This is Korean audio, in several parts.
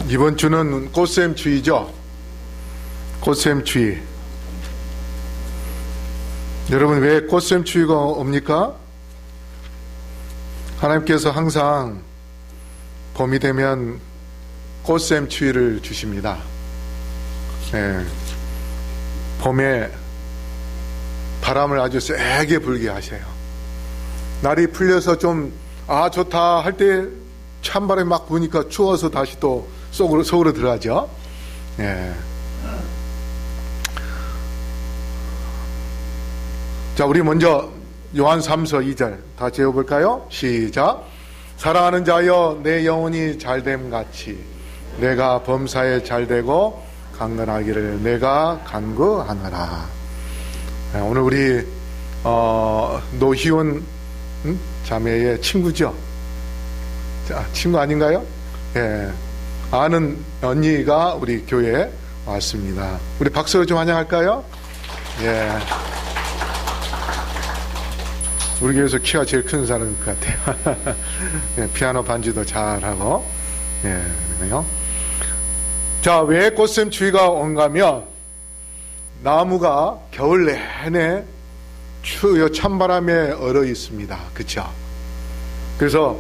이번 주는 꽃샘추위죠. 꽃샘추위. 여러분, 왜 꽃샘추위가 옵니까? 하나님께서 항상 봄이 되면 꽃샘추위를 주십니다. 봄에 바람을 아주 세게 불게 하셔요. 날이 풀려서 좀 좋다 할 때 찬바람이 막 부니까 추워서 다시 또 속으로 들어가죠. 자, 우리 먼저 요한 3서 2절 다 재어볼까요? 시작. 사랑하는 자여, 내 영혼이 잘됨 같이 내가 범사에 잘되고 강건하기를 내가 간구하노라. 오늘 우리 노희원 자매의 친구죠. 자, 친구 아닌가요? 아는 언니가 우리 교회에 왔습니다. 우리 박수로 좀 환영할까요? 우리 교회에서 키가 제일 큰 사람인 것 같아요. 피아노 반주도 잘하고. 그러네요. 자, 왜 꽃샘추위가 온가면 나무가 겨울 내내 찬바람에 얼어 있습니다. 그렇죠? 그래서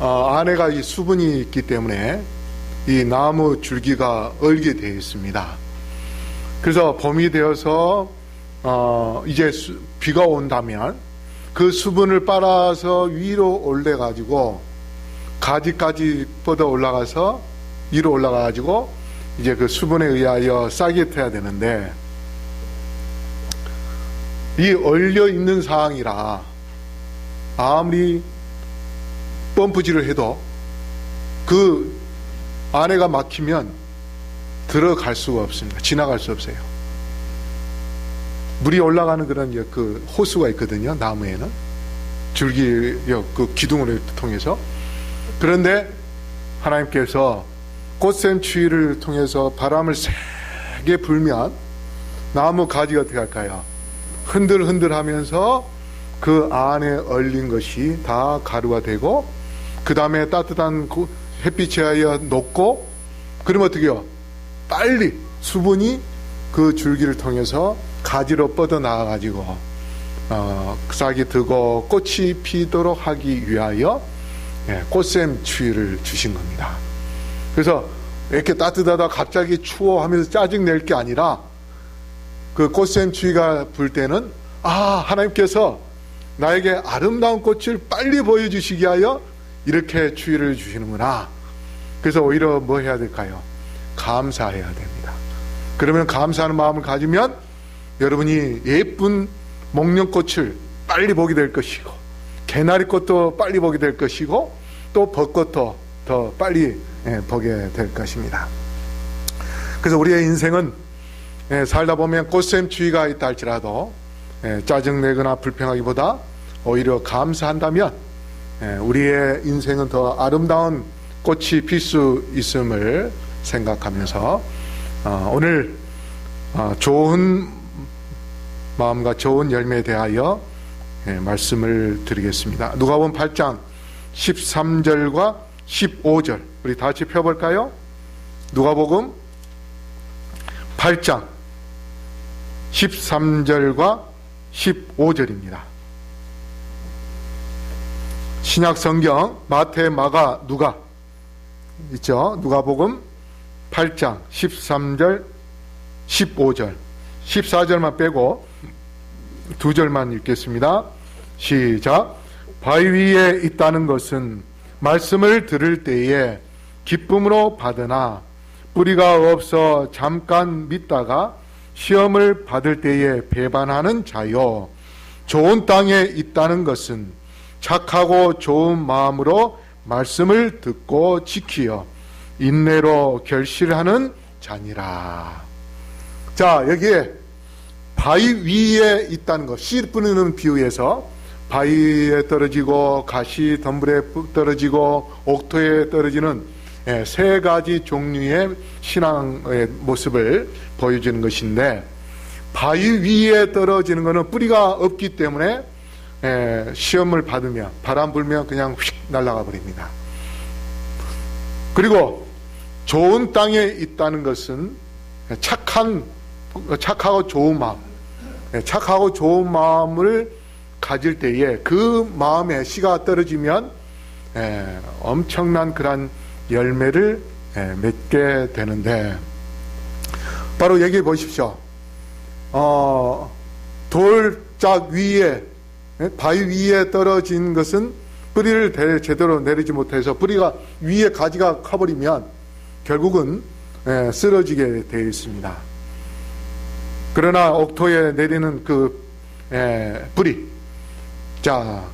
안에가 이 수분이 있기 때문에 이 나무 줄기가 얼게 되어 있습니다. 그래서 봄이 되어서 이제 비가 온다면 그 수분을 빨아서 위로 올려 가지고 가지까지 뻗어 올라가서 위로 올라가 가지고 이제 그 수분에 의하여 싹이 트야 되는데, 이 얼려 있는 상황이라 아무리 펌프질을 해도 그 안에가 막히면 들어갈 수가 없습니다. 지나갈 수 없어요. 물이 올라가는 그런 그 호수가 있거든요. 나무에는 줄기 그 기둥을 통해서. 그런데 하나님께서 꽃샘추위를 통해서 바람을 세게 불면 나무 가지가 어떻게 할까요? 흔들흔들 하면서 그 안에 얼린 것이 다 가루가 되고, 그 다음에 따뜻한 햇빛에 의하여 녹고, 그러면 어떻게 해요? 빨리 수분이 그 줄기를 통해서 가지로 뻗어나가 가지고 싹이 트고 꽃이 피도록 하기 위하여 꽃샘추위를 주신 겁니다. 그래서 이렇게 따뜻하다 갑자기 추워 하면서 짜증낼 게 아니라, 그 꽃샘추위가 불 때는 하나님께서 나에게 아름다운 꽃을 빨리 보여주시기 위하여 이렇게 추위를 주시는구나. 그래서 오히려 뭐 해야 될까요? 감사해야 됩니다. 그러면 감사하는 마음을 가지면 여러분이 예쁜 목련꽃을 빨리 보게 될 것이고, 개나리꽃도 빨리 보게 될 것이고, 또 벚꽃도 더 빨리 보게 될 것입니다. 그래서 우리의 인생은 살다 보면 꽃샘추위가 있다 할지라도 짜증내거나 불평하기보다 오히려 감사한다면 우리의 인생은 더 아름다운 꽃이 필 수 있음을 생각하면서 오늘 좋은 마음과 좋은 열매에 대하여 말씀을 드리겠습니다. 누가복음 8장 13절과 15절 우리 다 같이 펴볼까요? 누가복음 8장 13절과 15절입니다. 신약성경 마태, 마가, 누가 있죠? 누가복음 8장 13절 15절 14절만 빼고 두 절만 읽겠습니다. 시작. 바위 위에 있다는 것은 말씀을 들을 때에 기쁨으로 받으나 뿌리가 없어 잠깐 믿다가 시험을 받을 때에 배반하는 자요. 좋은 땅에 있다는 것은 착하고 좋은 마음으로 말씀을 듣고 지키어 인내로 결실하는 자니라. 자, 여기에 바위 위에 있다는 것, 씨 뿌리는 비유에서 바위에 떨어지고 가시 덤불에 떨어지고 옥토에 떨어지는 세 가지 종류의 신앙의 모습을 보여주는 것인데, 바위 위에 떨어지는 것은 뿌리가 없기 때문에 시험을 받으면 바람 불면 그냥 휙 날아가 버립니다. 그리고 좋은 땅에 있다는 것은 착하고 좋은 마음, 착하고 좋은 마음을 가질 때에 그 마음에 씨가 떨어지면 엄청난 그런 열매를 맺게 되는데, 바로 얘기해 보십시오. 돌짝 위에, 바위 위에 떨어진 것은 뿌리를 제대로 내리지 못해서 뿌리가 위에 가지가 커버리면 결국은 쓰러지게 되어 있습니다. 그러나 옥토에 내리는 그 뿌리, 자,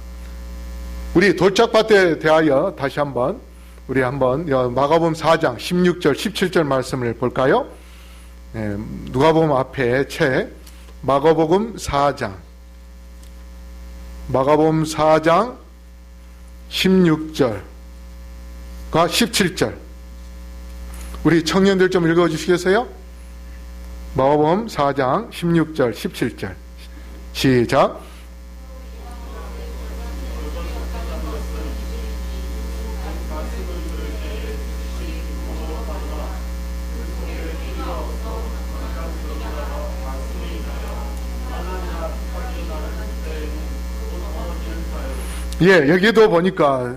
우리 돌짝밭에 대하여 다시 한번 우리 한번 마가복음 4장 16절 17절 말씀을 볼까요? 누가복음 앞에 책 마가복음 4장 16절과 17절, 우리 청년들 좀 읽어주시겠어요? 마가복음 4장 16절 17절 시작. 예, 여기도 보니까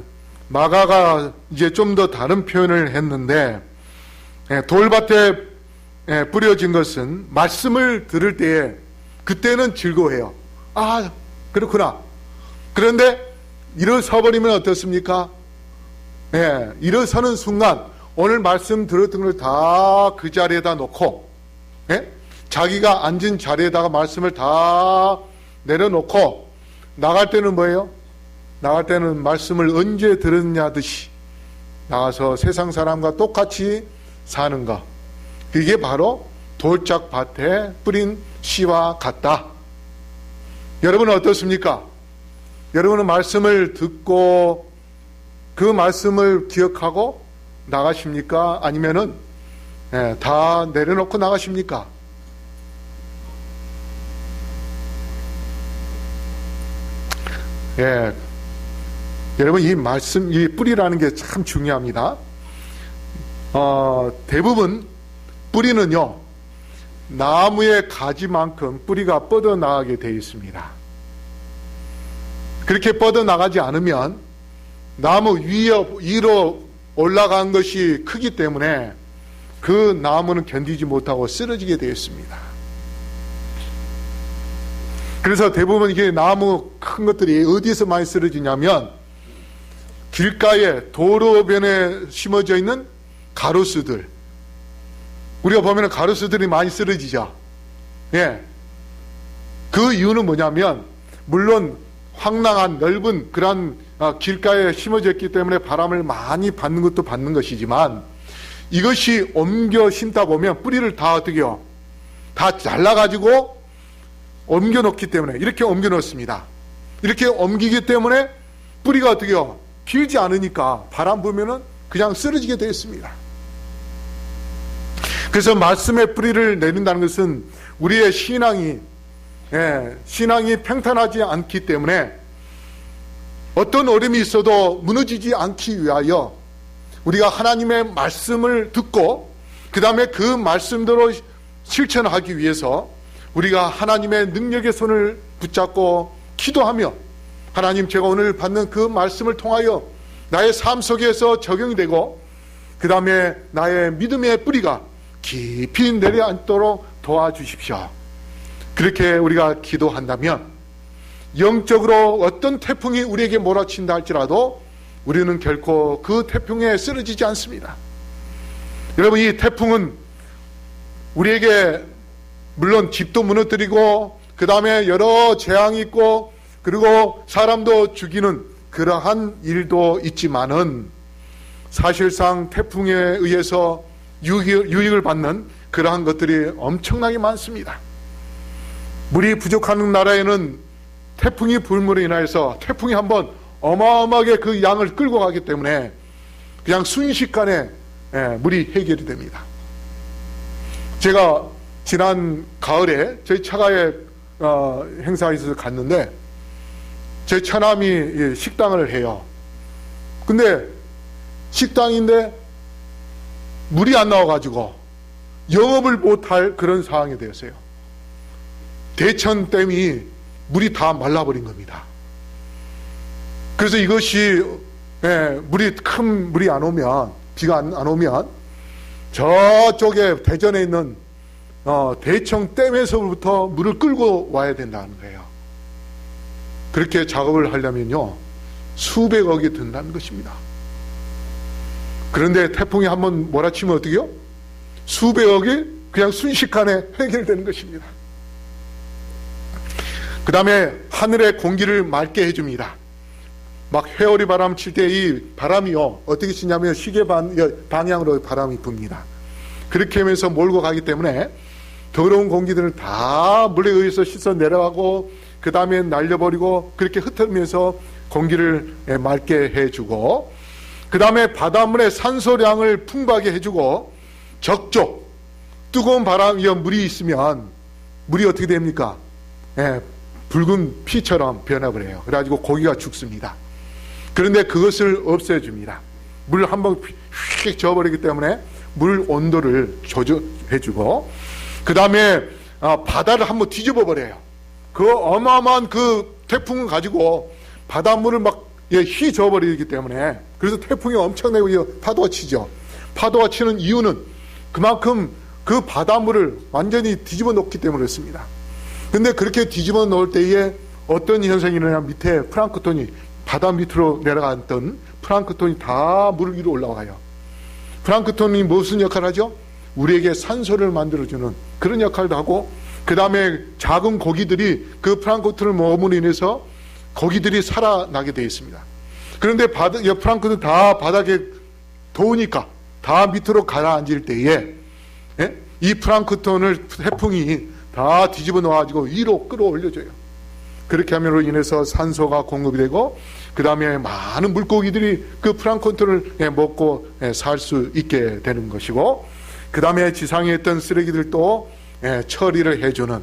마가가 이제 좀 더 다른 표현을 했는데, 돌밭에 뿌려진 것은 말씀을 들을 때에 그때는 즐거워해요. 아, 그렇구나. 그런데 일어서 버리면 어떻습니까? 일어서는 순간 오늘 말씀 들었던 걸 다 그 자리에다 놓고, 자기가 앉은 자리에다가 말씀을 다 내려놓고 나갈 때는 뭐예요? 나갈 때는 말씀을 언제 들었냐듯이 나가서 세상 사람과 똑같이 사는 것, 그게 바로 돌짝밭에 뿌린 씨와 같다. 여러분은 어떻습니까? 여러분은 말씀을 듣고 그 말씀을 기억하고 나가십니까? 아니면은 다 내려놓고 나가십니까? 여러분, 이 말씀, 이 뿌리라는 게 참 중요합니다. 대부분 뿌리는요, 나무의 가지만큼 뿌리가 뻗어나가게 되어 있습니다. 그렇게 뻗어나가지 않으면 나무 위로 올라간 것이 크기 때문에 그 나무는 견디지 못하고 쓰러지게 되어 있습니다. 그래서 대부분 이게 나무 큰 것들이 어디서 많이 쓰러지냐면 길가에 도로변에 심어져 있는 가로수들, 우리가 보면 가로수들이 많이 쓰러지죠. 그 이유는 뭐냐면, 물론 황량한 넓은 그런 길가에 심어져 있기 때문에 바람을 많이 받는 것도 받는 것이지만, 이것이 옮겨 심다 보면 뿌리를 다 어떻게 해요? 다 잘라가지고 옮겨 놓기 때문에, 이렇게 옮겨 놓습니다. 이렇게 옮기기 때문에 뿌리가 어떻게 해요? 길지 않으니까 바람 불면은 그냥 쓰러지게 되어 있습니다. 그래서 말씀의 뿌리를 내린다는 것은 우리의 신앙이 평탄하지 않기 때문에 어떤 어려움이 있어도 무너지지 않기 위하여 우리가 하나님의 말씀을 듣고 그 다음에 그 말씀대로 실천하기 위해서 우리가 하나님의 능력의 손을 붙잡고 기도하며, 하나님, 제가 오늘 받는 그 말씀을 통하여 나의 삶 속에서 적용이 되고 그 다음에 나의 믿음의 뿌리가 깊이 내려앉도록 도와주십시오. 그렇게 우리가 기도한다면 영적으로 어떤 태풍이 우리에게 몰아친다 할지라도 우리는 결코 그 태풍에 쓰러지지 않습니다. 여러분, 이 태풍은 우리에게 물론 집도 무너뜨리고 그 다음에 여러 재앙이 있고 그리고 사람도 죽이는 그러한 일도 있지만은, 사실상 태풍에 의해서 유익을 받는 그러한 것들이 엄청나게 많습니다. 물이 부족한 나라에는 태풍이 불므로 인하여서 태풍이 한번 어마어마하게 그 양을 끌고 가기 때문에 그냥 순식간에 물이 해결이 됩니다. 제가 지난 가을에 저희 처가에 행사에 있어서 갔는데, 제 처남이 식당을 해요. 근데 식당인데 물이 안 나와가지고 영업을 못할 그런 상황이 되었어요. 대천댐이 물이 다 말라버린 겁니다. 그래서 이것이 큰 물이 안 오면, 비가 안 오면 저쪽에 대전에 있는 대청댐에서부터 물을 끌고 와야 된다는 거예요. 그렇게 작업을 하려면요 수백억이 든다는 것입니다. 그런데 태풍이 한번 몰아치면 어떻게요? 수백억이 그냥 순식간에 해결되는 것입니다. 그 다음에 하늘의 공기를 맑게 해줍니다. 막 회오리 바람 칠 때 이 바람이요 어떻게 치냐면 시계 방향으로 바람이 붑니다. 그렇게 하면서 몰고 가기 때문에 더러운 공기들을 다 물에 의해서 씻어 내려가고 그 다음에 날려버리고 그렇게 흩으면서 공기를 맑게 해주고, 그 다음에 바닷물의 산소량을 풍부하게 해주고, 적조 뜨거운 바람이 물이 있으면 물이 어떻게 됩니까? 붉은 피처럼 변해버려요. 그래가지고 고기가 죽습니다. 그런데 그것을 없애줍니다. 물을 한번 휙 저어버리기 때문에 물 온도를 조절해주고, 그 다음에 바다를 한번 뒤집어 버려요. 그 어마어마한 그 태풍을 가지고 바닷물을 막 휘 저어버리기 때문에, 그래서 태풍이 엄청나게 파도가 치죠. 파도가 치는 이유는 그만큼 그 바닷물을 완전히 뒤집어 놓기 때문에 그렇습니다. 근데 그렇게 뒤집어 놓을 때에 어떤 현상이 일어나면 밑에 플랑크톤이, 바다 밑으로 내려갔던 플랑크톤이 다 물 위로 올라와요. 플랑크톤이 무슨 역할을 하죠? 우리에게 산소를 만들어주는 그런 역할도 하고, 그 다음에 작은 고기들이 그 플랑크톤을 먹음으로 인해서 고기들이 살아나게 되어 있습니다. 그런데 플랑크톤 다 바닥에 더우니까 다 밑으로 가라앉을 때에 이 플랑크톤을 태풍이 다 뒤집어 놓아가지고 위로 끌어올려줘요. 그렇게 함으로 인해서 산소가 공급이 되고, 그 다음에 많은 물고기들이 그 플랑크톤을 먹고 살 수 있게 되는 것이고, 그 다음에 지상에 있던 쓰레기들도 처리를 해주는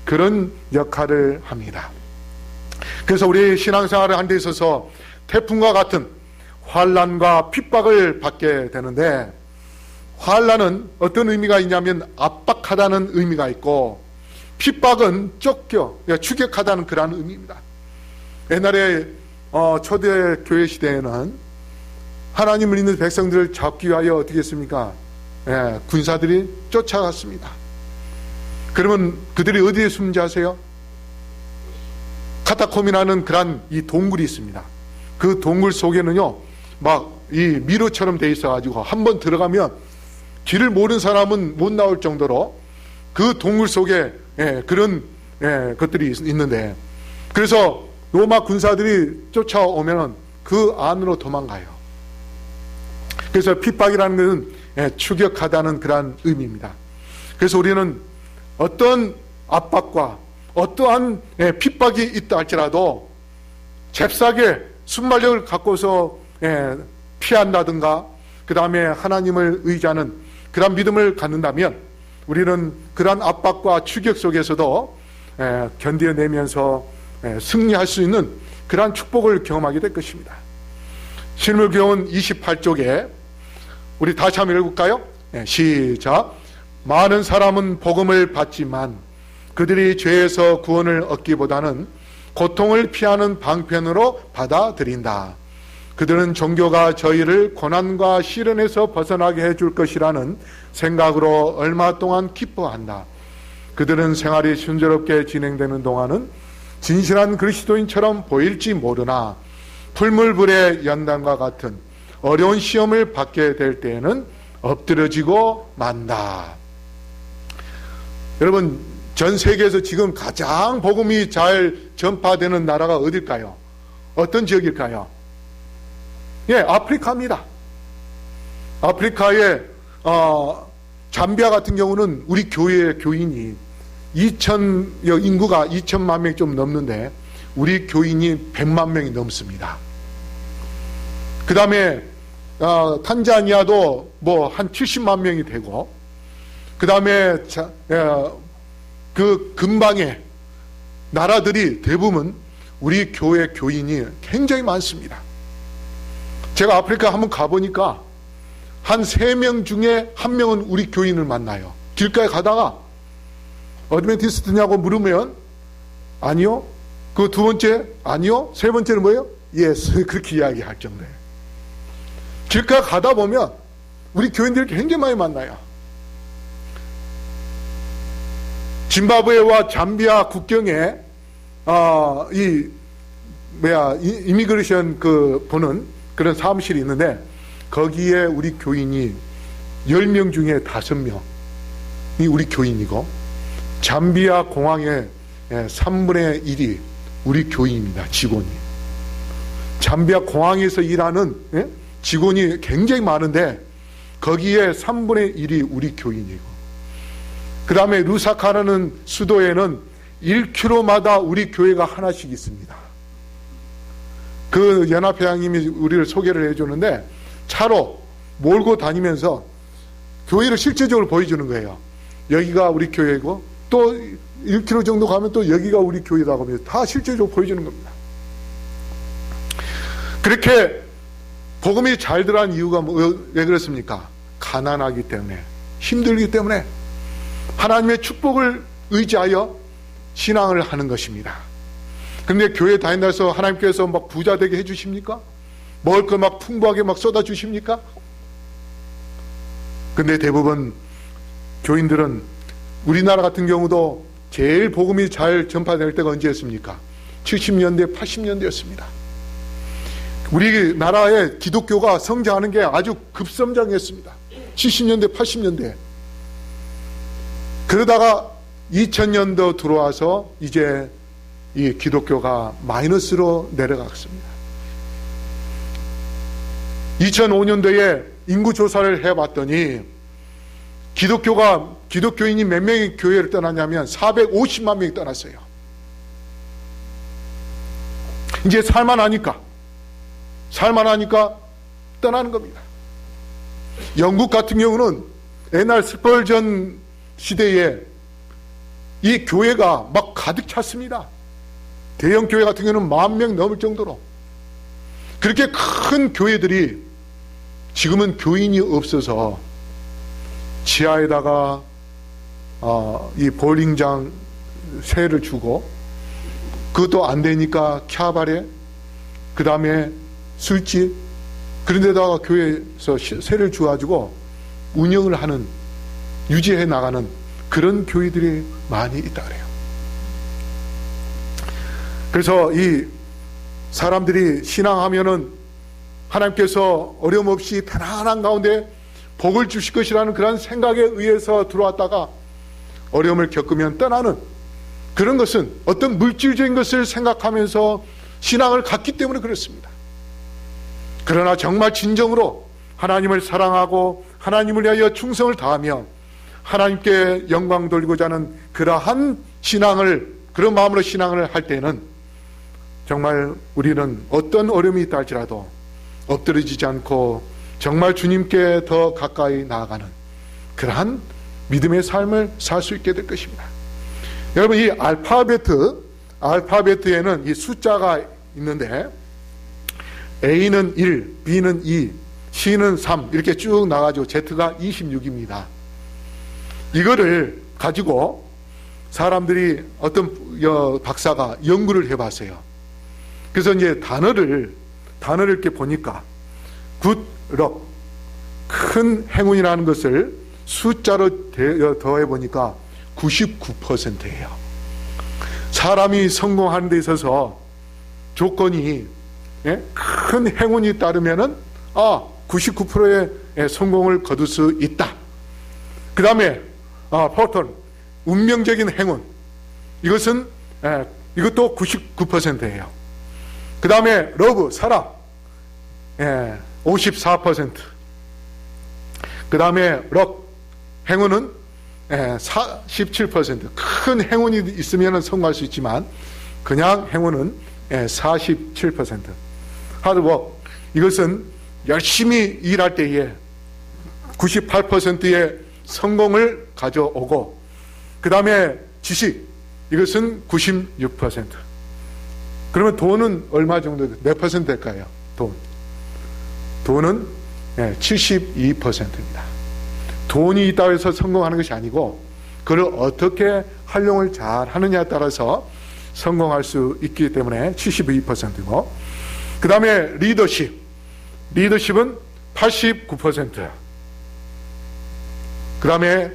그런 역할을 합니다. 그래서 우리 신앙생활을 하는 데 있어서 태풍과 같은 환난과 핍박을 받게 되는데, 환난은 어떤 의미가 있냐면 압박하다는 의미가 있고, 핍박은 쫓겨 추격하다는 그런 의미입니다. 옛날에 초대교회 시대에는 하나님을 믿는 백성들을 잡기 위하여 어떻게 했습니까? 군사들이 쫓아갔습니다. 그러면 그들이 어디에 숨는지 아세요? 카타콤이라는 그런 이 동굴이 있습니다. 그 동굴 속에는요 막 이 미로처럼 돼 있어가지고 한번 들어가면 길을 모르는 사람은 못 나올 정도로 그 동굴 속에 그런 것들이 있는데, 그래서 로마 군사들이 쫓아오면 그 안으로 도망가요. 그래서 핍박이라는 것은 추격하다는 그런 의미입니다. 그래서 우리는 어떤 압박과 어떠한 핍박이 있다 할지라도 잽싸게 순발력을 갖고서 피한다든가, 그 다음에 하나님을 의지하는 그런 믿음을 갖는다면 우리는 그러한 압박과 추격 속에서도 견뎌내면서 승리할 수 있는 그러한 축복을 경험하게 될 것입니다. 실물교훈 28쪽에 우리 다시 한번 읽을까요? 시작. 많은 사람은 복음을 받지만 그들이 죄에서 구원을 얻기보다는 고통을 피하는 방편으로 받아들인다. 그들은 종교가 저희를 고난과 시련에서 벗어나게 해줄 것이라는 생각으로 얼마 동안 기뻐한다. 그들은 생활이 순조롭게 진행되는 동안은 진실한 그리스도인처럼 보일지 모르나 풀물불의 연단과 같은 어려운 시험을 받게 될 때에는 엎드러지고 만다. 여러분, 전 세계에서 지금 가장 복음이 잘 전파되는 나라가 어딜까요? 어떤 지역일까요? 아프리카입니다. 아프리카의 잠비아 같은 경우는 우리 교회 교인이 인구가 2천만 명이 좀 넘는데 우리 교인이 100만 명이 넘습니다. 그 다음에 탄자니아도 뭐 한 70만 명이 되고, 그 다음에 그 근방의 나라들이 대부분 우리 교회 교인이 굉장히 많습니다. 제가 아프리카 한번 가보니까 한 3명 중에 1명은 우리 교인을 만나요. 길가에 가다가 어드벤티스트냐고 물으면 아니요. 그 두 번째 아니요. 세 번째는 뭐예요? 예스. 그렇게 이야기할 정도예요. 길가에 가다 보면 우리 교인들이 굉장히 많이 만나요. 짐바브웨와 잠비아 국경에 이미그레이션 보는 그런 사무실이 있는데 거기에 우리 교인이 10명 중에 5명이 우리 교인이고 잠비아 공항의 3분의 1이 우리 교인입니다. 직원이. 잠비아 공항에서 일하는 직원이 굉장히 많은데 거기에 3분의 1이 우리 교인이고 그 다음에 루사카라는 수도에는 1km마다 우리 교회가 하나씩 있습니다. 그 연합회장님이 우리를 소개를 해주는데 차로 몰고 다니면서 교회를 실제적으로 보여주는 거예요. 여기가 우리 교회고 또 1km 정도 가면 또 여기가 우리 교회라고 하면서 다 실제적으로 보여주는 겁니다. 그렇게 복음이 잘 들어간 이유가 왜 그렇습니까? 가난하기 때문에, 힘들기 때문에 하나님의 축복을 의지하여 신앙을 하는 것입니다. 그런데 교회 다닌다서 하나님께서 막 부자 되게 해주십니까? 먹을 걸 막 풍부하게 막 쏟아주십니까? 근데 대부분 교인들은 우리나라 같은 경우도 제일 복음이 잘 전파될 때가 언제였습니까? 70년대, 80년대였습니다. 우리나라의 기독교가 성장하는 게 아주 급성장했습니다. 70년대, 80년대. 그러다가 2000년도 들어와서 이제 이 기독교가 마이너스로 내려갔습니다. 2005년도에 인구조사를 해봤더니 기독교인이 몇 명이 교회를 떠났냐면 450만 명이 떠났어요. 이제 살만하니까 떠나는 겁니다. 영국 같은 경우는 옛날 스펄전 시대에 이 교회가 막 가득 찼습니다. 대형 교회 같은 경우는 10,000명 넘을 정도로. 그렇게 큰 교회들이 지금은 교인이 없어서 지하에다가 이 볼링장 세를 주고 그것도 안 되니까 캬바레 그 다음에 술집 그런 데다가 교회에서 세를 주어가지고 운영을 하는 유지해 나가는 그런 교회들이 많이 있다 그래요. 그래서 이 사람들이 신앙하면은 하나님께서 어려움 없이 편안한 가운데 복을 주실 것이라는 그런 생각에 의해서 들어왔다가 어려움을 겪으면 떠나는 그런 것은 어떤 물질적인 것을 생각하면서 신앙을 갖기 때문에 그렇습니다. 그러나 정말 진정으로 하나님을 사랑하고 하나님을 위하여 충성을 다하며 하나님께 영광 돌리고자 하는 그러한 신앙을, 그런 마음으로 신앙을 할 때는 정말 우리는 어떤 어려움이 있다 할지라도 엎드러지지 않고 정말 주님께 더 가까이 나아가는 그러한 믿음의 삶을 살 수 있게 될 것입니다. 여러분, 이 알파베트에는 이 숫자가 있는데 A는 1, B는 2, C는 3 이렇게 쭉 나가죠. Z가 26입니다. 이거를 가지고 사람들이 어떤 박사가 연구를 해봤어요. 그래서 이제 단어를 이렇게 보니까 굿럭, 큰 행운이라는 것을 숫자로 더해 보니까 99%예요. 사람이 성공하는 데 있어서 조건이 큰 행운이 따르면은 99%의 성공을 거둘 수 있다. 그 다음에 포턴, 운명적인 행운, 이것은 이것도 99%예요. 그 다음에 러브, 사랑, 54%. 그 다음에 럭, 행운은 47%. 큰 행운이 있으면 성공할 수 있지만 그냥 행운은 47%. 하드워크, 이것은 열심히 일할 때에 98%의 성공을 가져오고, 그 다음에 지식, 이것은 96%. 그러면 돈은 얼마 정도, 몇 퍼센트 될까요? 돈은 72%입니다. 돈이 있다고 해서 성공하는 것이 아니고 그걸 어떻게 활용을 잘 하느냐에 따라서 성공할 수 있기 때문에 72%고, 그 다음에 리더십은 89%. 그 다음에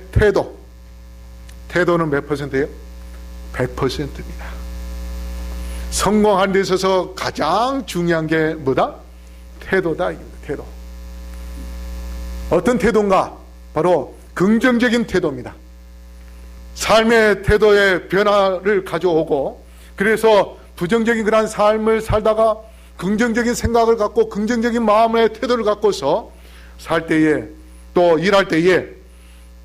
태도는 몇 퍼센트예요? 100%입니다. 성공하는 데 있어서 가장 중요한 게 뭐다? 태도다. 태도. 어떤 태도인가? 바로 긍정적인 태도입니다. 삶의 태도의 변화를 가져오고, 그래서 부정적인 그런 삶을 살다가 긍정적인 생각을 갖고 긍정적인 마음의 태도를 갖고서 살 때에, 또 일할 때에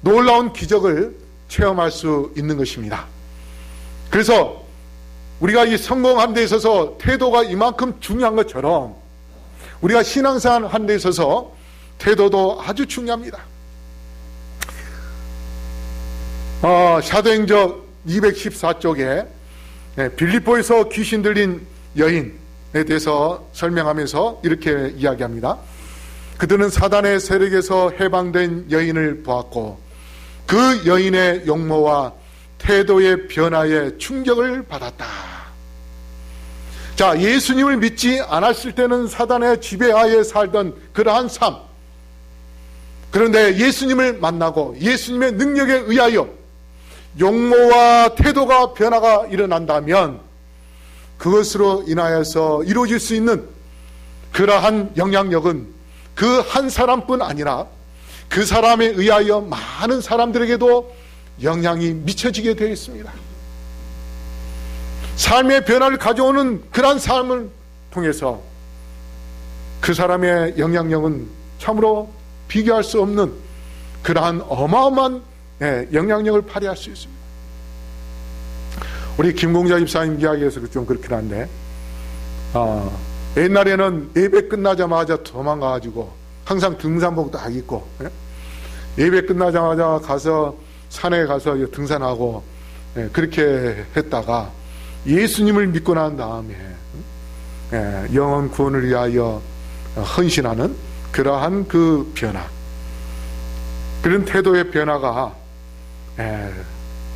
놀라운 기적을 체험할 수 있는 것입니다. 그래서 우리가 이 성공하는 데 있어서 태도가 이만큼 중요한 것처럼 우리가 신앙생활 하는 데 있어서 태도도 아주 중요합니다. 사도행전 214쪽에 빌립보에서 귀신 들린 여인에 대해서 설명하면서 이렇게 이야기합니다. 그들은 사단의 세력에서 해방된 여인을 보았고 그 여인의 용모와 태도의 변화에 충격을 받았다. 자, 예수님을 믿지 않았을 때는 사단의 지배하에 살던 그러한 삶, 그런데 예수님을 만나고 예수님의 능력에 의하여 용모와 태도가 변화가 일어난다면 그것으로 인하여서 이루어질 수 있는 그러한 영향력은 그 한 사람뿐 아니라 그 사람에 의하여 많은 사람들에게도 영향이 미쳐지게 되어 있습니다. 삶의 변화를 가져오는 그러한 삶을 통해서 그 사람의 영향력은 참으로 비교할 수 없는 그러한 어마어마한 영향력을 발휘할 수 있습니다. 우리 김공자 집사님 이야기에서 좀 그렇긴 한데, 옛날에는 예배 끝나자마자 도망가가지고 항상 등산복도 딱 입고, 예배 끝나자마자 가서 산에 가서 등산하고 그렇게 했다가 예수님을 믿고 난 다음에 영혼 구원을 위하여 헌신하는 그러한 그 변화, 그런 태도의 변화가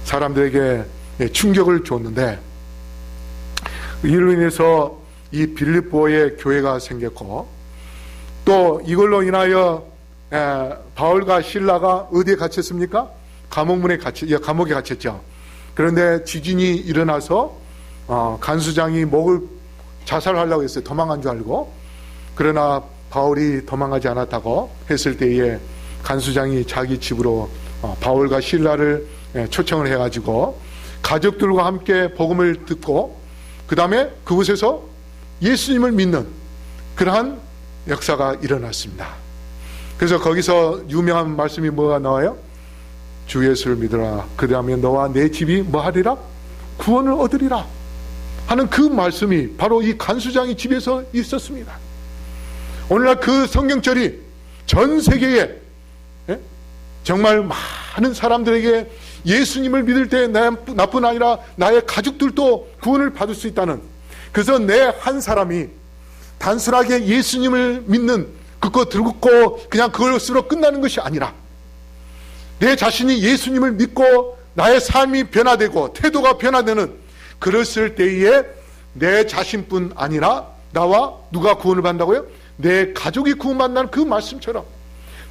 사람들에게 충격을 줬는데, 이로 인해서 이 빌립보에 교회가 생겼고, 또 이걸로 인하여 바울과 실라가 어디에 갇혔습니까? 감옥에 갇혔죠. 그런데 지진이 일어나서 간수장이 목을 자살하려고 했어요. 도망간 줄 알고. 그러나 바울이 도망가지 않았다고 했을 때에 간수장이 자기 집으로 바울과 실라를 초청을 해가지고 가족들과 함께 복음을 듣고, 그 다음에 그곳에서 예수님을 믿는 그러한 역사가 일어났습니다. 그래서 거기서 유명한 말씀이 뭐가 나와요? 주 예수를 믿으라. 그 다음에 너와 내 집이 뭐 하리라? 구원을 얻으리라 하는 그 말씀이 바로 이 간수장의 집에서 있었습니다. 오늘날 그 성경절이 전 세계에 정말 많은 사람들에게 예수님을 믿을 때 나뿐 아니라 나의 가족들도 구원을 받을 수 있다는, 그래서 내 한 사람이 단순하게 예수님을 믿는 그거 듣고 그냥 그것으로 끝나는 것이 아니라 내 자신이 예수님을 믿고 나의 삶이 변화되고 태도가 변화되는, 그랬을 때에 내 자신뿐 아니라 나와 누가 구원을 받는다고요? 내 가족이 구원받는다는 그 말씀처럼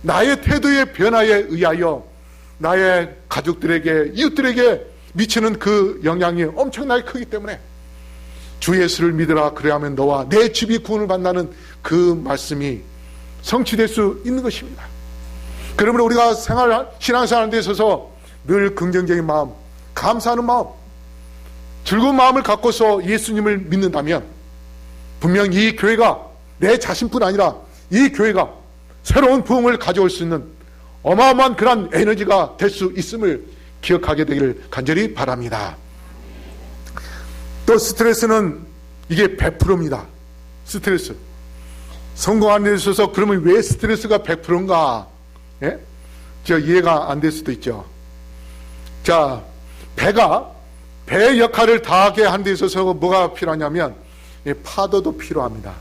나의 태도의 변화에 의하여 나의 가족들에게, 이웃들에게 미치는 그 영향이 엄청나게 크기 때문에 주 예수를 믿으라. 그래야만 너와 내 집이 구원을 받는다는 그 말씀이 성취될 수 있는 것입니다. 그러므로 우리가 신앙생활하는 데 있어서 늘 긍정적인 마음, 감사하는 마음, 즐거운 마음을 갖고서 예수님을 믿는다면 분명 이 교회가 내 자신뿐 아니라 이 교회가 새로운 부흥을 가져올 수 있는 어마어마한 그런 에너지가 될 수 있음을 기억하게 되기를 간절히 바랍니다. 또 스트레스는 이게 100%입니다. 스트레스. 성공하는 데 있어서 그러면 왜 스트레스가 100%인가? 예? 이해가 안 될 수도 있죠. 자, 배가 배의 역할을 다하게 하는 데 있어서 뭐가 필요하냐면 파도도 필요합니다.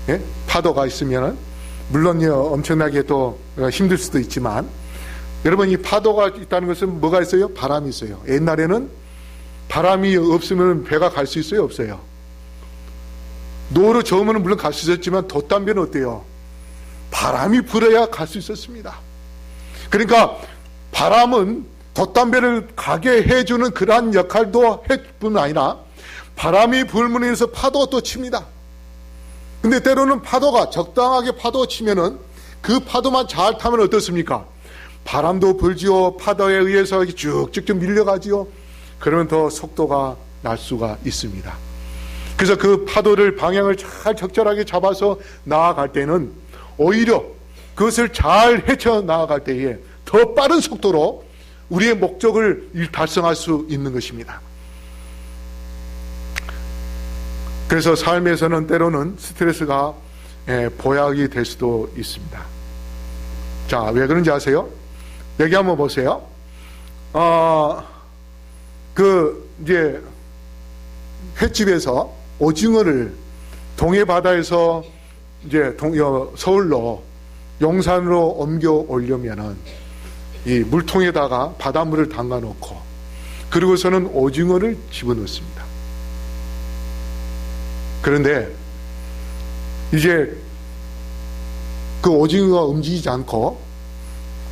예? 파도가 있으면 물론요, 엄청나게 또 힘들 수도 있지만, 여러분, 이 파도가 있다는 것은 뭐가 있어요? 바람이 있어요. 옛날에는 바람이 없으면 배가 갈 수 있어요? 없어요? 노로 저으면 물론 갈 수 있었지만 돛담배는 어때요? 바람이 불어야 갈 수 있었습니다. 그러니까 바람은 돛담배를 가게 해주는 그러한 역할도 할 뿐 아니라 바람이 불므로 인해서 파도가 또 칩니다. 근데 때로는 파도가 적당하게 파도가 치면은 그 파도만 잘 타면 어떻습니까? 바람도 불지요. 파도에 의해서 쭉쭉쭉 밀려가지요. 그러면 더 속도가 날 수가 있습니다. 그래서 그 파도를 방향을 잘 적절하게 잡아서 나아갈 때는 오히려 그것을 잘 헤쳐 나아갈 때에 더 빠른 속도로 우리의 목적을 달성할 수 있는 것입니다. 그래서 삶에서는 때로는 스트레스가 보약이 될 수도 있습니다. 자, 왜 그런지 아세요? 여기 한번 보세요. 이제 횟집에서 오징어를 동해 바다에서 이제 서울로 용산으로 옮겨 오려면은 이 물통에다가 바닷물을 담가 놓고 그리고서는 오징어를 집어넣습니다. 그런데 이제 그 오징어가 움직이지 않고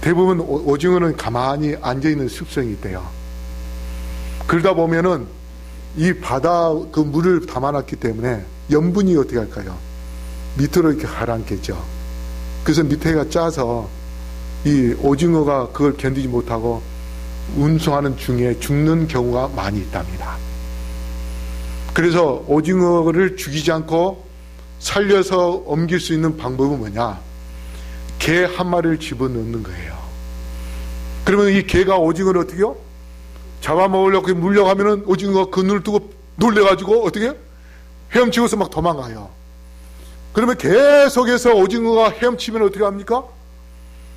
대부분 오징어는 가만히 앉아있는 습성이 있대요. 그러다 보면은 이 바다 그 물을 담아놨기 때문에 염분이 어떻게 할까요? 밑으로 이렇게 가라앉겠죠. 그래서 밑에가 짜서 이 오징어가 그걸 견디지 못하고 운송하는 중에 죽는 경우가 많이 있답니다. 그래서 오징어를 죽이지 않고 살려서 옮길 수 있는 방법은 뭐냐? 개 한 마리를 집어넣는 거예요. 그러면 이 개가 오징어를 어떻게요? 잡아먹으려고 물려가면은 오징어가 그 눈을 뜨고 놀래가지고 어떻게? 헤엄치고서 막 도망가요. 그러면 계속해서 오징어가 헤엄치면 어떻게 합니까?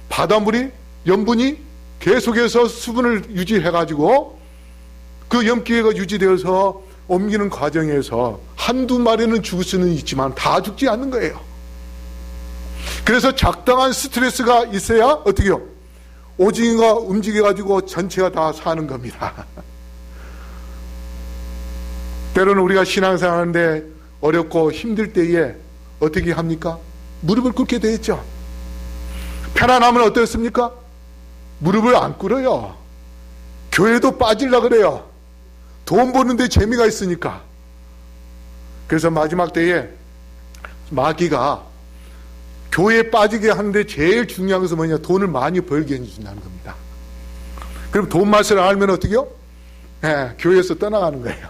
바닷물이, 염분이 계속해서 수분을 유지해가지고 그 염기가 유지되어서 옮기는 과정에서 한두 마리는 죽을 수는 있지만 다 죽지 않는 거예요. 그래서 적당한 스트레스가 있어야 어떻게 해요? 오징어가 움직여가지고 전체가 다 사는 겁니다. 때로는 우리가 신앙생활 하는데 어렵고 힘들 때에 어떻게 합니까? 무릎을 꿇게 돼 있죠. 편안하면 어떻습니까? 무릎을 안 꿇어요. 교회도 빠지려고 그래요. 돈 버는데 재미가 있으니까. 그래서 마지막 때에 마귀가 교회에 빠지게 하는데 제일 중요한 것은 뭐냐? 돈을 많이 벌게 해준다는 겁니다. 그럼 돈 맛을 알면 어떻게 해요? 교회에서 떠나가는 거예요.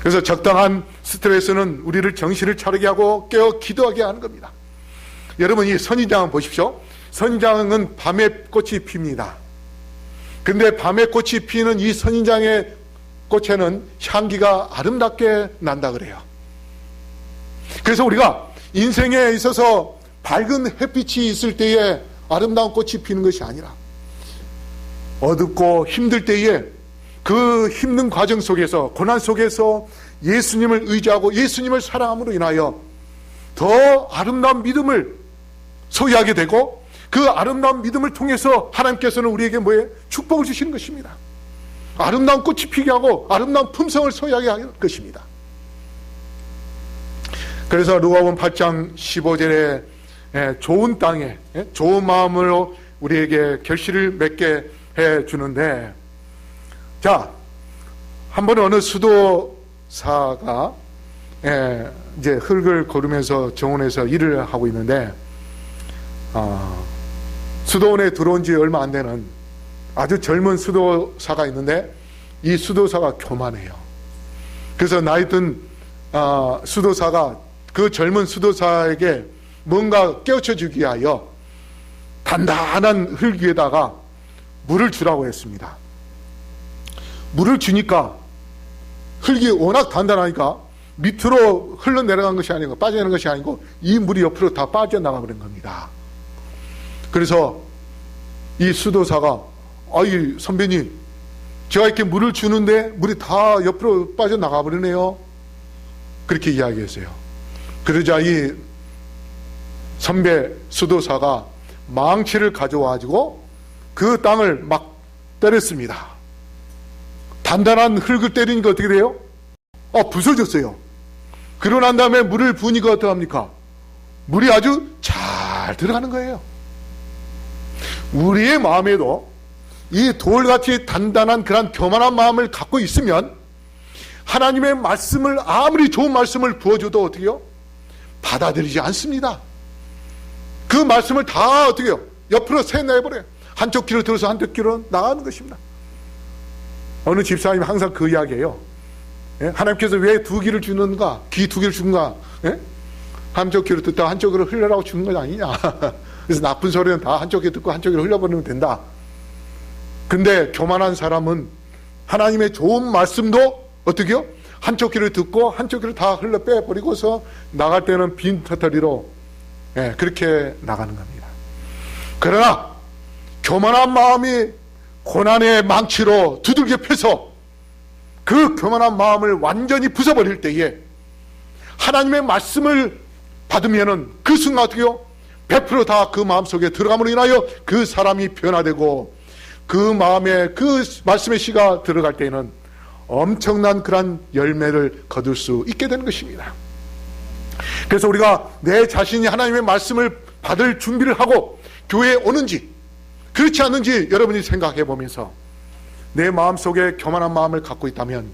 그래서 적당한 스트레스는 우리를 정신을 차리게 하고 깨어 기도하게 하는 겁니다. 여러분, 이 선인장을 보십시오. 선인장은 밤에 꽃이 핍니다. 근데 밤에 꽃이 피는 이 선인장의 꽃에는 향기가 아름답게 난다 그래요. 그래서 우리가 인생에 있어서 밝은 햇빛이 있을 때에 아름다운 꽃이 피는 것이 아니라 어둡고 힘들 때에 그 힘든 과정 속에서 고난 속에서 예수님을 의지하고 예수님을 사랑함으로 인하여 더 아름다운 믿음을 소유하게 되고 그 아름다운 믿음을 통해서 하나님께서는 우리에게 뭐예요? 축복을 주시는 것입니다. 아름다운 꽃이 피게 하고 아름다운 품성을 소유하게 할 것입니다. 그래서 누가복음 8장 15절에 좋은 땅에 좋은 마음으로 우리에게 결실을 맺게 해주는데, 자, 한 번 어느 수도사가 이제 흙을 고르면서 정원에서 일을 하고 있는데 수도원에 들어온 지 얼마 안 되는 아주 젊은 수도사가 있는데 이 수도사가 교만해요. 그래서 나이 든 수도사가 그 젊은 수도사에게 뭔가 깨우쳐 주기 위하여 단단한 흙 위에다가 물을 주라고 했습니다. 물을 주니까 흙이 워낙 단단하니까 밑으로 흘러내려간 것이 아니고 빠져내는 것이 아니고 이 물이 옆으로 다 빠져나가 버린 겁니다. 그래서 이 수도사가 아이 선배님, 제가 이렇게 물을 주는데 물이 다 옆으로 빠져나가 버리네요. 그렇게 이야기했어요. 그러자 이 선배 수도사가 망치를 가져와가지고 그 땅을 막 때렸습니다. 단단한 흙을 때리니까 어떻게 돼요? 부서졌어요. 그러고 난 다음에 물을 부으니까 어떡합니까? 물이 아주 잘 들어가는 거예요. 우리의 마음에도 이 돌같이 단단한 그런 교만한 마음을 갖고 있으면 하나님의 말씀을 아무리 좋은 말씀을 부어줘도 어떻게요? 받아들이지 않습니다. 그 말씀을 다 어떻게요? 옆으로 새내버려요. 한쪽 귀로 들어서 한쪽 귀로 나가는 것입니다. 어느 집사님이 항상 그 이야기예요. 예? 하나님께서 왜 두 귀를 주는가? 귀 두 귀를 주는가? 예? 한쪽 귀로 듣다 한쪽으로 흘려라고 주는 것 아니냐? 그래서 나쁜 소리는 다 한쪽 귀로 듣고 한쪽 귀로 흘려버리면 된다. 근데 교만한 사람은 하나님의 좋은 말씀도 어떻게요? 한쪽 귀를 듣고 한쪽 귀를 다 흘러 빼버리고서 나갈 때는 빈 터터리로 그렇게 나가는 겁니다. 그러나 교만한 마음이 고난의 망치로 두들겨 패서 그 교만한 마음을 완전히 부숴버릴 때에 하나님의 말씀을 받으면은 그 순간 어떻게요? 100% 다 그 마음속에 들어감으로 인하여 그 사람이 변화되고 그 마음에 그 말씀의 씨가 들어갈 때에는 엄청난 그런 열매를 거둘 수 있게 되는 것입니다. 그래서 우리가 내 자신이 하나님의 말씀을 받을 준비를 하고 교회에 오는지 그렇지 않는지 여러분이 생각해 보면서 내 마음속에 교만한 마음을 갖고 있다면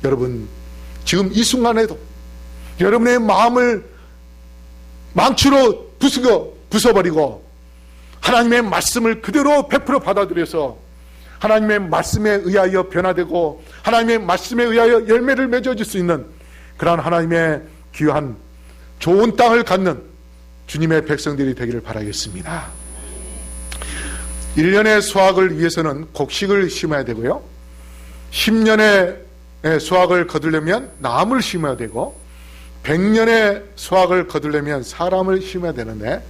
여러분 지금 이 순간에도 여러분의 마음을 망치로 부숴버리고 하나님의 말씀을 그대로 100% 받아들여서 하나님의 말씀에 의하여 변화되고 하나님의 말씀에 의하여 열매를 맺어줄 수 있는 그러한 하나님의 귀한 좋은 땅을 갖는 주님의 백성들이 되기를 바라겠습니다. 1년의 수확을 위해서는 곡식을 심어야 되고요. 10년의 수확을 거두려면 나무를 심어야 되고 100년의 수확을 거두려면 사람을 심어야 되는데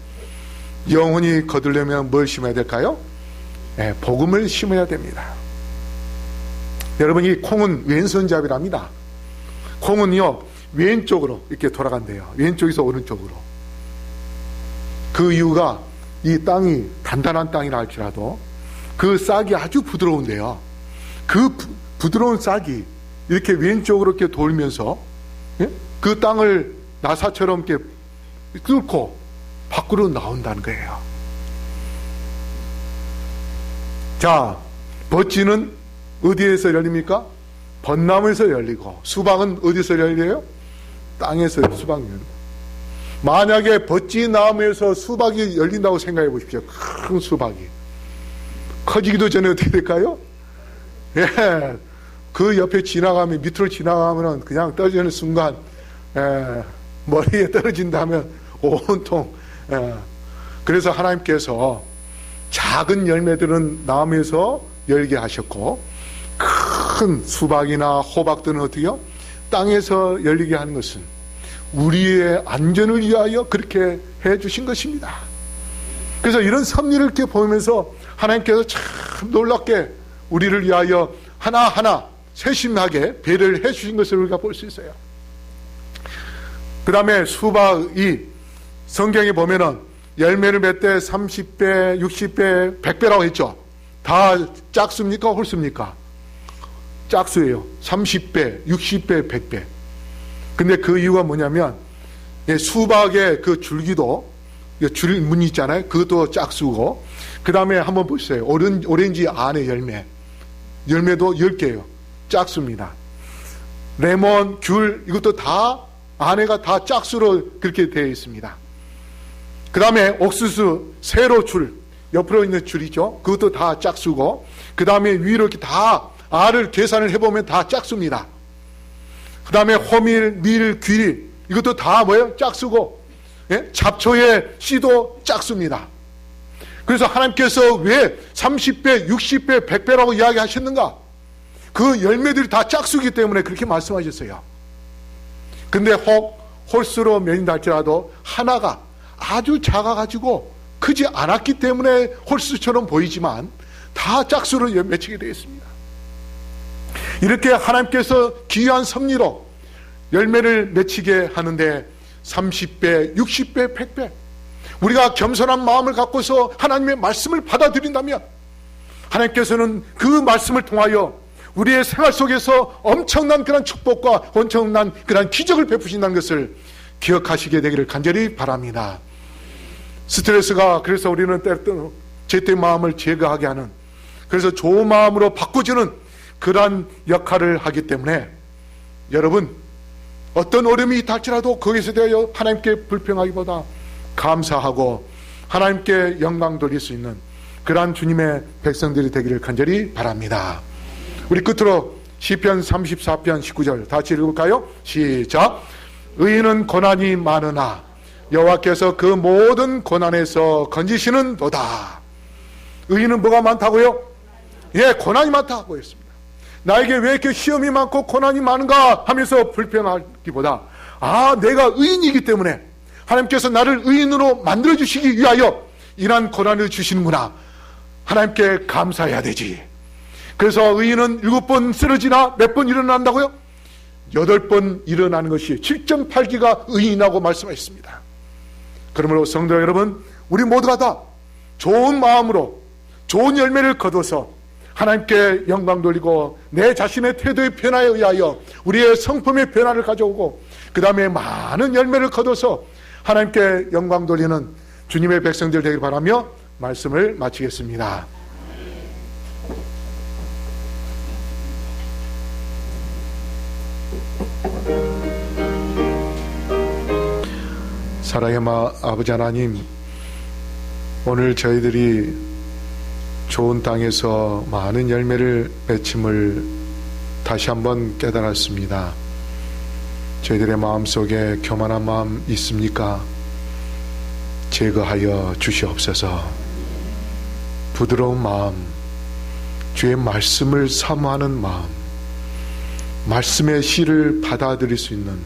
영혼이 거두려면 뭘 심어야 될까요? 복음을 심어야 됩니다. 여러분 이 콩은 왼손잡이랍니다. 콩은요 왼쪽으로 이렇게 돌아간대요. 왼쪽에서 오른쪽으로. 그 이유가 이 땅이 단단한 땅이라 할지라도 그 싹이 아주 부드러운데요. 그 부드러운 싹이 이렇게 왼쪽으로 이렇게 돌면서 그 땅을 나사처럼 이렇게 뚫고 밖으로 나온다는 거예요. 자, 버찌는 어디에서 열립니까? 벚나무에서 열리고 수박은 어디서 열려요? 땅에서 수박이 열리고. 만약에 버찌 나무에서 수박이 열린다고 생각해 보십시오. 큰 수박이 커지기도 전에 어떻게 될까요? 그 옆에 지나가면 밑으로 지나가면 그냥 떨어지는 순간 머리에 떨어진다면 온통 그래서 하나님께서 작은 열매들은 나무에서 열게 하셨고 큰 수박이나 호박들은 어떻게요? 땅에서 열리게 하는 것은 우리의 안전을 위하여 그렇게 해주신 것입니다. 그래서 이런 섭리를 이렇게 보면서 하나님께서 참 놀랍게 우리를 위하여 하나하나 세심하게 배려를 해주신 것을 우리가 볼 수 있어요. 그 다음에 수박이 성경에 보면은 열매를 맺되 30배, 60배, 100배라고 했죠. 다 짝수입니까? 홀수입니까? 짝수예요. 30배, 60배, 100배. 근데 그 이유가 뭐냐면 수박의 그 줄기도 줄무늬 있잖아요. 그것도 짝수고 그 다음에 한번 보세요. 오렌지 안에 열매도 10개예요. 짝수입니다. 레몬, 귤 이것도 다 안에가 다 짝수로 그렇게 되어 있습니다. 그 다음에 옥수수, 세로 줄 옆으로 있는 줄이죠. 그것도 다 짝수고 그 다음에 위로 이렇게 다 알을 계산을 해보면 다 짝수입니다. 그 다음에 호밀, 밀, 귀 이것도 다 뭐예요? 짝수고 잡초의 씨도 짝수입니다. 그래서 하나님께서 왜 30배, 60배, 100배라고 이야기하셨는가? 그 열매들이 다 짝수기 때문에 그렇게 말씀하셨어요. 근데 혹 홀수로 맺는다 할지라도 하나가 아주 작아가지고 크지 않았기 때문에 홀수처럼 보이지만 다 짝수로 맺히게 되어 있습니다. 이렇게 하나님께서 귀한 섭리로 열매를 맺히게 하는데 30배, 60배, 100배 우리가 겸손한 마음을 갖고서 하나님의 말씀을 받아들인다면 하나님께서는 그 말씀을 통하여 우리의 생활 속에서 엄청난 그런 축복과 엄청난 그런 기적을 베푸신다는 것을 기억하시게 되기를 간절히 바랍니다. 스트레스가 그래서 우리는 때때로 제때 마음을 제거하게 하는, 그래서 좋은 마음으로 바꿔주는 그러한 역할을 하기 때문에 여러분, 어떤 어려움이 있다 할지라도 거기서 대하여 하나님께 불평하기보다 감사하고 하나님께 영광 돌릴 수 있는 그러한 주님의 백성들이 되기를 간절히 바랍니다. 우리 끝으로 시편 34편 19절 다 같이 읽을까요? 시작. 의인은 고난이 많으나 여호와께서 그 모든 고난에서 건지시는도다. 의인은 뭐가 많다고요? 예, 고난이 많다고 했습니다. 나에게 왜 이렇게 시험이 많고 고난이 많은가 하면서 불평하기보다, 내가 의인이기 때문에 하나님께서 나를 의인으로 만들어주시기 위하여 이러한 고난을 주시는구나, 하나님께 감사해야 되지. 그래서 의인은 7번 쓰러지나 몇 번 일어난다고요? 8번 일어나는 것이 7.8기가 의인이라고 말씀하셨습니다. 그러므로 성도 여러분, 우리 모두가 다 좋은 마음으로 좋은 열매를 거둬서 하나님께 영광 돌리고 내 자신의 태도의 변화에 의하여 우리의 성품의 변화를 가져오고 그 다음에 많은 열매를 거둬서 하나님께 영광 돌리는 주님의 백성들 되길 바라며 말씀을 마치겠습니다. 사랑의 아버지 하나님, 오늘 저희들이 좋은 땅에서 많은 열매를 맺힘을 다시 한번 깨달았습니다. 저희들의 마음속에 교만한 마음 있습니까? 제거하여 주시옵소서. 부드러운 마음, 주의 말씀을 사모하는 마음, 말씀의 씨를 받아들일 수 있는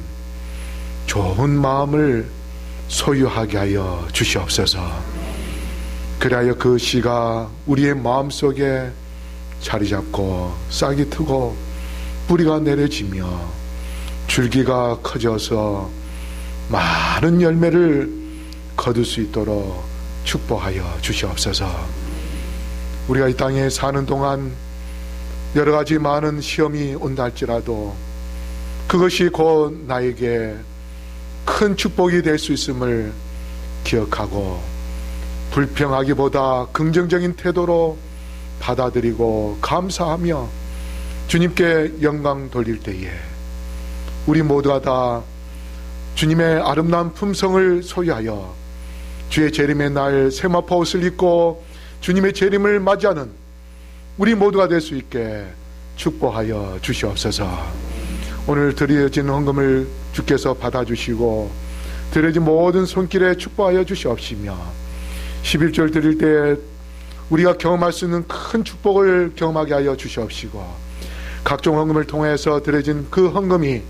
좋은 마음을 소유하게 하여 주시옵소서. 그리하여 그 씨가 우리의 마음속에 자리 잡고 싹이 트고 뿌리가 내려지며 줄기가 커져서 많은 열매를 거둘 수 있도록 축복하여 주시옵소서. 우리가 이 땅에 사는 동안 여러 가지 많은 시험이 온다 할지라도 그것이 곧 나에게 큰 축복이 될 수 있음을 기억하고 불평하기보다 긍정적인 태도로 받아들이고 감사하며 주님께 영광 돌릴 때에 우리 모두가 다 주님의 아름다운 품성을 소유하여 주의 재림의 날 세마포 옷을 입고 주님의 재림을 맞이하는 우리 모두가 될 수 있게 축복하여 주시옵소서. 오늘 드려진 헌금을 주께서 받아주시고 드려진 모든 손길에 축복하여 주시옵시며 11절 드릴 때 우리가 경험할 수 있는 큰 축복을 경험하게 하여 주시옵시고 각종 헌금을 통해서 드려진 그 헌금이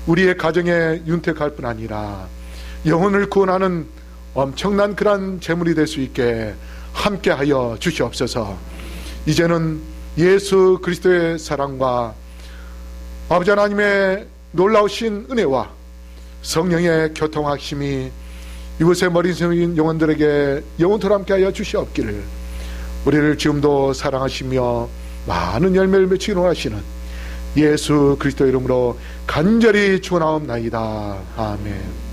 우리의 가정에 윤택할 뿐 아니라 영혼을 구원하는 엄청난 그러한 재물이 될 수 있게 함께하여 주시옵소서. 이제는 예수 그리스도의 사랑과 아버지 하나님의 놀라우신 은혜와 성령의 교통하심이 이곳에 머리 숙인 영혼들에게 영원토록 함께하여 주시옵기를 우리를 지금도 사랑하시며 많은 열매를 맺히기로 하시는 예수 그리스도 이름으로 간절히 축원하옵나이다. 아멘.